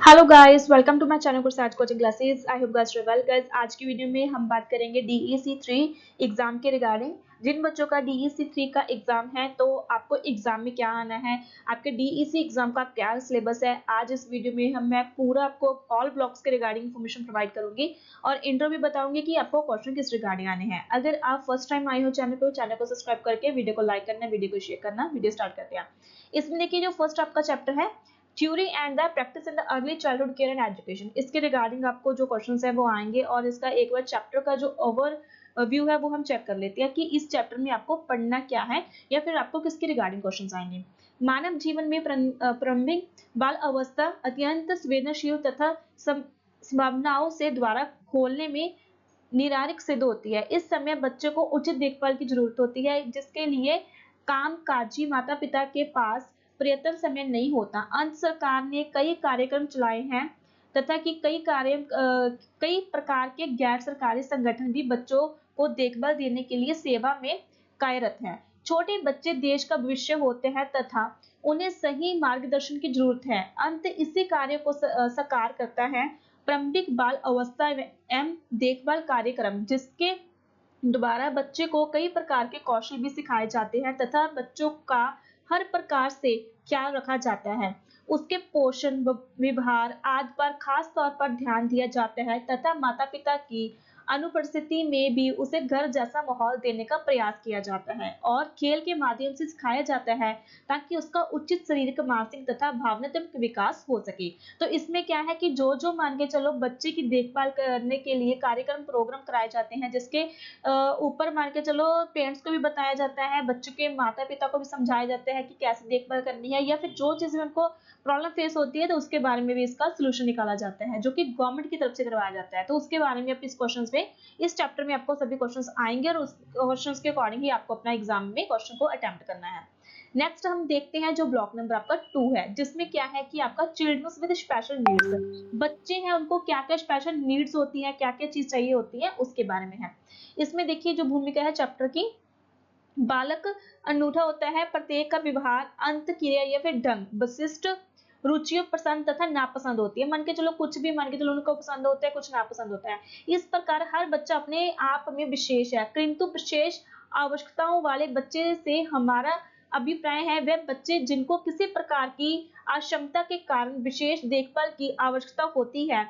Hello guys, welcome to my channel Gursaj coaching classes. I hope guys you well. Guys, आज की video में हम बात करेंगे DEC 3 एग्जाम के रिगार्डिंग। जिन बच्चों का DEC 3 का एग्जाम है तो आपको एग्जाम में क्या आना है, आपके DEC एग्जाम का क्या सिलेबस है, आज इस वीडियो में मैं पूरा आपको ऑल ब्लॉक्स के रिगार्डिंग इन्फॉर्मेशन प्रोवाइड करूंगी और इंट्रो भी बताऊंगी कि आपको क्वेश्चन किस रिगार्डिंग आने हैं। अगर आप फर्स्ट टाइम आए हो चैनल को सब्सक्राइब करके वीडियो को लाइक करना, वीडियो को शेयर करना। वीडियो स्टार्ट करते हैं। इसमें देखिए, जो फर्स्ट आपका चैप्टर है theory and the practice in the early childhood care and education, इसके रिगार्डिंग आपको जो क्वेश्चंस है वो आएंगे और इसका एक बार चैप्टर का जो ओवर व्यू है वो हम चेक कर लेते हैं कि इस चैप्टर में आपको पढ़ना क्या है या फिर आपको किसके रिगार्डिंग क्वेश्चंस आएंगे। मानव जीवन में प्रारंभिक बाल अवस्था अत्यंत संवेदनशील तथा संभावनाओं से द्वारा खोलने में निरारिक सिद्ध होती है। इस समय बच्चे को उचित देखभाल की जरूरत होती है, जिसके लिए कामकाजी माता पिता के पास पर्याप्त समय नहीं होता। अंत सरकार ने कई कार्यक्रम चलाए हैं तथा कि कई प्रकार के गैर सरकारी संगठन भी बच्चों को देखभाल देने के लिए सेवा में कार्यरत हैं। छोटे बच्चे देश का भविष्य होते हैं तथा उन्हें सही मार्गदर्शन की जरूरत है। अंत इसी कार्य को साकार करता है प्रारंभिक बाल अवस्था एवं देखभाल कार्यक्रम, जिसके दोबारा बच्चे को कई प्रकार के कौशल भी सिखाए जाते हैं तथा बच्चों का हर प्रकार से ख्याल रखा जाता है। उसके पोषण, व्यवहार आदि पर खास तौर पर ध्यान दिया जाता है तथा माता पिता की अनुपस्थिति में भी उसे घर जैसा माहौल देने का प्रयास किया जाता है और खेल के माध्यम से सिखाया जाता है ताकि उसका उचित शारीरिक, मानसिक तथा भावनात्मक विकास हो सके। तो इसमें क्या है कि जो मान के चलो बच्चे की देखभाल करने के लिए कार्यक्रम प्रोग्राम कराए जाते हैं, जिसके ऊपर मान के चलो पेरेंट्स को भी बताया जाता है, बच्चों के माता पिता को भी समझाया जाता है कि कैसे देखभाल करनी है या फिर जो चीजें उनको प्रॉब्लम फेस होती है तो उसके बारे में भी इसका सोल्यूशन निकाला जाता है, जो कि गवर्नमेंट की तरफ से करवाया जाता है। तो उसके बारे में आप इस क्वेश्चन में, इस चैप्टर में आपको सभी क्वेश्चंस आएंगे और उस क्वेश्चंस के अकॉर्डिंग ही आपको अपना एग्जाम में क्वेश्चन को अटेम्प्ट करना है। नेक्स्ट हम देखते हैं जो ब्लॉक नंबर आपका 2 है, जिसमें क्या है कि आपका चिल्ड्रंस विद स्पेशल नीड्स, बच्चे हैं उनको क्या क्या स्पेशल नीड्स होती है, क्या क्या चीज चाहिए होती है, उसके बारे में है। इसमें देखिए जो भूमिका है चैप्टर की, बालक अनूठा होता है, प्रत्येक का व्यवहार, अंत क्रिया या फिर ढंग विशिष्ट, रुचियों पसंद तथा नापसंद होती है। मान के चलो कुछ भी मान के चलो उनको पसंद होता है, कुछ नापसंद होता है। इस प्रकार हर बच्चा अपने आप में विशेष है, किंतु विशेष आवश्यकताओं वाले बच्चे से हमारा अभिप्राय है वह बच्चे जिनको किसी प्रकार की अक्षमता के कारण विशेष देखभाल की आवश्यकता होती है।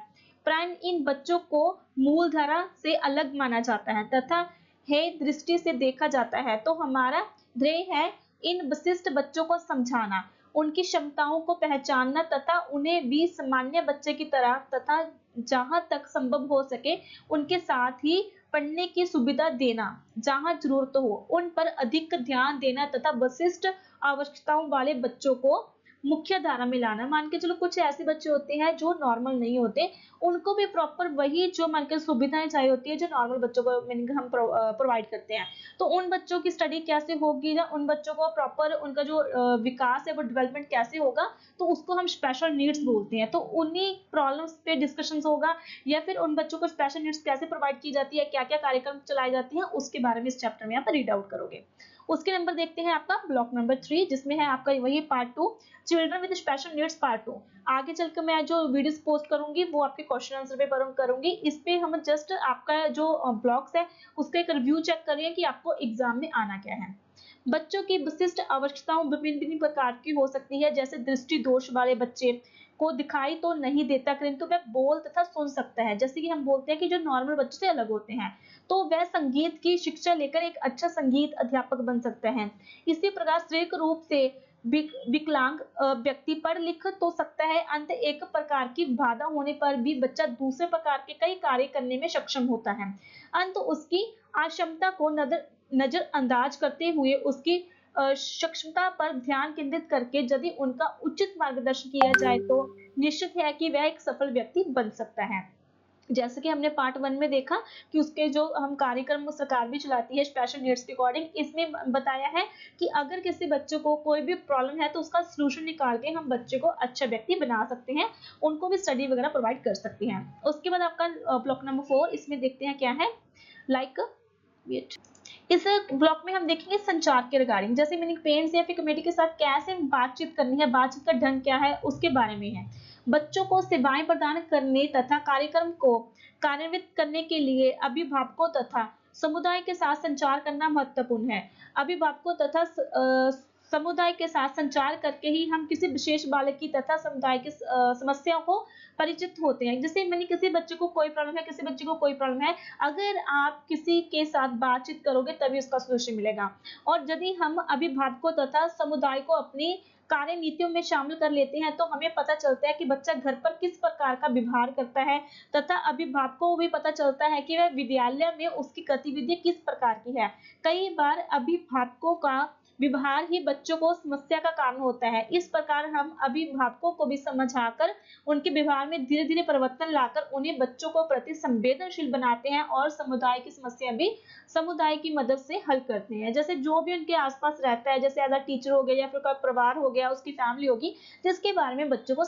प्राय इन बच्चों को मूलधारा से अलग माना जाता है तथा हे दृष्टि से देखा जाता है। तो हमारा ध्येय है इन विशिष्ट बच्चों को समझाना, उनकी क्षमताओं को पहचानना तथा उन्हें भी सामान्य बच्चे की तरह तथा जहां तक संभव हो सके उनके साथ ही पढ़ने की सुविधा देना, जहां जरूरत हो उन पर अधिक ध्यान देना तथा विशिष्ट आवश्यकताओं वाले बच्चों को मुख्य धारा में लाना। मान के चलो कुछ ऐसे बच्चे होते हैं जो नॉर्मल नहीं होते, उनको भी प्रॉपर वही जो मान के सुविधाएं चाहिए होती है जो नॉर्मल बच्चों को हम प्रोवाइड करते हैं। तो उन बच्चों की स्टडी कैसे होगी या उन बच्चों को प्रॉपर उनका जो विकास है वो डेवलपमेंट कैसे होगा, तो उसको हम स्पेशल नीड्स बोलते हैं। तो उन्हीं प्रॉब्लम्स पे डिस्कशन होगा या फिर उन बच्चों को स्पेशल नीड्स कैसे प्रोवाइड की जाती है, क्या क्या कार्यक्रम चलाए जाते हैं, उसके बारे में इस चैप्टर में आप रीड आउट करोगे। उसके नंबर देखते हैं आपका ब्लॉक नंबर 3, जिसमें है आपका वही part 2, children with special needs part 2। आगे चलकर मैं जो वीडियोस पोस्ट करूंगी वो आपके क्वेश्चन आंसर पे करूंगी। इस पे हम जस्ट आपका जो ब्लॉक्स है उसका एक रिव्यू चेक करिए कि आपको एग्जाम में आना क्या है। बच्चों की विशिष्ट आवश्यकताओं विभिन्न प्रकार की हो सकती है, जैसे दृष्टि दोष वाले बच्चे को दिखाई तो नहीं देता किंतु वह बोल तथा सुन सकता है। जैसे कि हम बोलते हैं कि जो नॉर्मल बच्चों से अलग होते हैं तो वह संगीत की शिक्षा लेकर एक अच्छा संगीत अध्यापक बन सकते हैं। इसी प्रकार शारीरिक रूप से विकलांग व्यक्ति पढ़ लिख तो सकता है, अंत एक प्रकार की बाधा होने पर भी बच्चा दूसरे प्रकार के कई कार्य करने में सक्षम होता है। अंत उसकी अक्षमता को नजरअंदाज करते हुए उसकी सक्षमता पर ध्यान केंद्रित करके यदि उनका उचित मार्गदर्शन किया जाए तो निश्चित है कि वह एक सफल व्यक्ति बन सकता है। जैसे कि हमने पार्ट 1 में देखा कि उसके जो हम कार्यक्रम सरकार भी चलाती है स्पेशल नीड्स के अकॉर्डिंग, इसमें बताया है कि अगर किसी बच्चे को कोई भी प्रॉब्लम है तो उसका सोल्यूशन निकाल के हम बच्चे को अच्छा व्यक्ति बना सकते हैं, उनको भी स्टडी वगैरह प्रोवाइड कर सकते हैं। उसके बाद आपका ब्लॉक नंबर 4, इसमें देखते हैं क्या है, लाइक वेट इस ब्लॉक में हम देखेंगे संचार के रिगार्डिंग, जैसे मीनिंग पेरेंट्स या फिर कमेटी के साथ कैसे बातचीत करनी है, बातचीत का ढंग क्या है, उसके बारे में है। बच्चों को सेवाएं प्रदान करने तथा कार्यक्रम को कार्यान्वित करने के लिए अभिभावकों तथा समुदाय के साथ संचार करना महत्वपूर्ण है। अभिभावकों तथा समुदाय के साथ संचार करके ही हम किसी विशेष बालक की तथा समुदाय की समस्याओं को परिचित होते हैं। जैसे मैंने किसी बच्चे को कोई प्रॉब्लम है, किसी बच्चे को कोई प्रॉब्लम है, अगर आप किसी के साथ बातचीत करोगे तभी उसका सॉल्यूशन मिलेगा। और यदि हम अभिभावकों तथा समुदाय को अपनी कार्य नीतियों में शामिल कर लेते हैं तो हमें पता चलता है कि बच्चा घर पर किस प्रकार का व्यवहार करता है, तथा अभिभावकों को भी पता चलता है कि वह विद्यालय में उसकी गतिविधि किस प्रकार की है। कई बार अभिभावकों का व्यवहार ही बच्चों को समस्या का कारण होता है। इस प्रकार हम अभिभावकों को भी समझाकर उनके व्यवहार में धीरे धीरे परिवर्तन लाकर उन्हें बच्चों को प्रति संवेदनशील बनाते हैं और समुदाय की समस्या भी समुदाय की मदद से हल करते हैं। जैसे जो भी उनके आसपास रहता है, जैसे एज अ टीचर हो गया या फिर कोई परिवार हो गया, उसकी फैमिली होगी, जिसके बारे में बच्चों को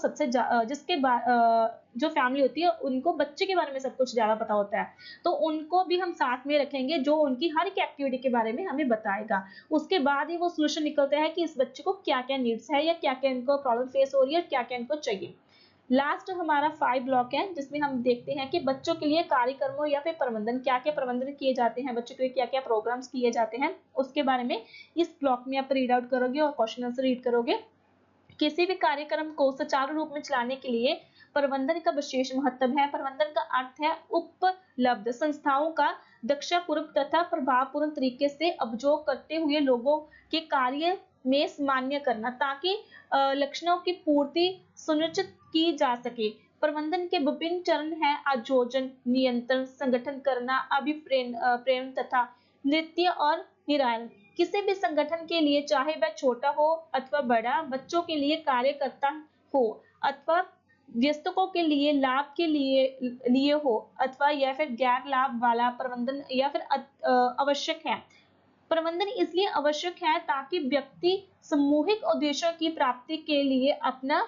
जो फैमिली होती है उनको बच्चे के बारे में सब कुछ ज्यादा पता होता है, तो उनको भी हम साथ में रखेंगे जो उनकी हर एक एक्टिविटी के बारे में हमें बताएगा। उसके बाद ही वो सोल्यूशन निकलता है कि इस बच्चे को क्या क्या नीड्स है या क्या क्या इनको प्रॉब्लम फेस हो रही है, क्या क्या इनको चाहिए। लास्ट हमारा 5 ब्लॉक है जिसमें हम देखते हैं कि बच्चों के लिए कार्यक्रमों या फिर प्रबंधन, क्या क्या प्रबंधन किए जाते हैं, बच्चों के लिए क्या क्या प्रोग्राम्स किए जाते हैं, उसके बारे में इस ब्लॉक में आप रीड आउट करोगे और क्वेश्चन आंसर रीड करोगे। किसी भी कार्यक्रम को सुचारू रूप में चलाने के लिए प्रबंधन का विशेष महत्व है। प्रबंधन का अर्थ है उपलब्ध संस्थाओं का दक्षतापूर्वक तथा प्रभावपूर्ण तरीके से उपयोग करते हुए लोगों के कार्य में सामान्य करना, ताकि लक्षणों की पूर्ति सुनिश्चित की जा सके। प्रबंधन के विभिन्न चरण हैं: आयोजन, नियंत्रण, संगठन करना, अभिप्रेरण तथा नृत्य और निरायण। किसी भी संगठन के लिए, चाहे वह छोटा हो अथवा बड़ा, बच्चों के लिए कार्य करता हो अथवा व्यस्तकों के लिए लाभ के लिए हो अथवा या फिर गैर लाभ वाला, प्रबंधन या फिर आवश्यक है। प्रबंधन इसलिए आवश्यक है ताकि व्यक्ति सामूहिक उद्देश्यों की प्राप्ति के लिए अपना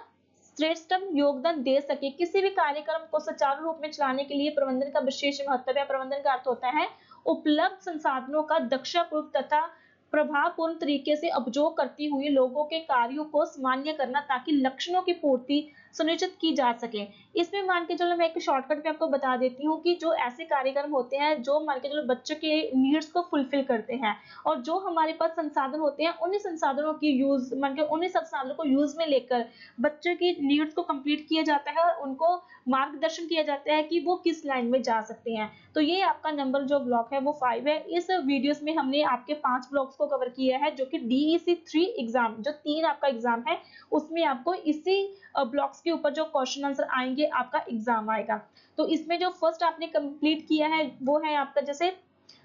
श्रेष्ठतम योगदान दे सके। किसी भी कार्यक्रम को सुचारू रूप में चलाने के लिए प्रबंधन का विशेष महत्व है। प्रबंधन का अर्थ होता है उपलब्ध संसाधनों का दक्षतापूर्वक तथा प्रभावपूर्ण तरीके से उपयोग करते हुए लोगों के कार्यों को सामान्य करना, ताकि लक्ष्यों की पूर्ति सुनिश्चित की जा सके। इसमें मान के चलो मैं एक शॉर्टकट में आपको बता देती हूँ कि जो ऐसे कार्यक्रम होते हैं जो मान के चलो बच्चों के नीड्स को फुलफिल करते हैं, और जो हमारे पास संसाधन होते हैं उन्हीं संसाधनों की यूज मान के उन्हीं संसाधनों को यूज में लेकर बच्चों की नीड्स को कंप्लीट किया जाता है और उनको मार्गदर्शन किया जाता है कि वो किस लाइन में जा सकते हैं। तो ये आपका नंबर जो ब्लॉक है वो 5 है। इस वीडियोस में हमने आपके 5 ब्लॉक्स को कवर किया है, जो कि DEC 3 एग्जाम, जो 3 आपका एग्जाम है, उसमें आपको इसी ब्लॉक्स के ऊपर जो क्वेश्चन आंसर आएंगे आपका एग्जाम आएगा। तो इसमें जो फर्स्ट आपने कंप्लीट किया है वो है आपका जैसे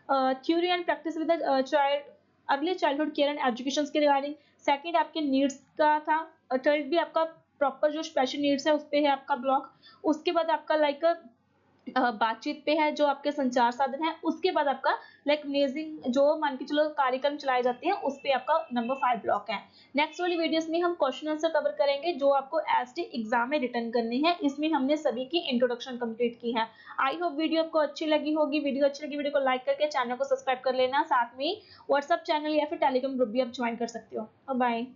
theory and practice with child, early childhood care and education के रिगार्डिंग। सेकंड आपके नीड्स का था। थर्ड भी आपका प्रॉपर जो स्पेशल नीड्स है उस पे है आपका ब्लॉक। उसके बाद आपका लाइक बातचीत पे है, जो आपके संचार साधन है। उसके बाद आपका लाइक अमेजिंग जो मान के चलो कार्यक्रम चलाए जाते हैं उस पे आपका नंबर 5 ब्लॉक है। नेक्स्ट वाली वीडियोस में हम क्वेश्चन आंसर कवर करेंगे जो आपको एसटी एग्जाम में रिटर्न करने हैं। इसमें हमने सभी की इंट्रोडक्शन कंप्लीट की है। आई होप वीडियो आपको अच्छी लगी होगी। वीडियो अच्छी लगी वीडियो को लाइक करके चैनल को सब्सक्राइब कर लेना। साथ में व्हाट्सएप चैनल या फिर टेलीग्राम ग्रुप भी आप ज्वाइन कर सकते हो। बाय।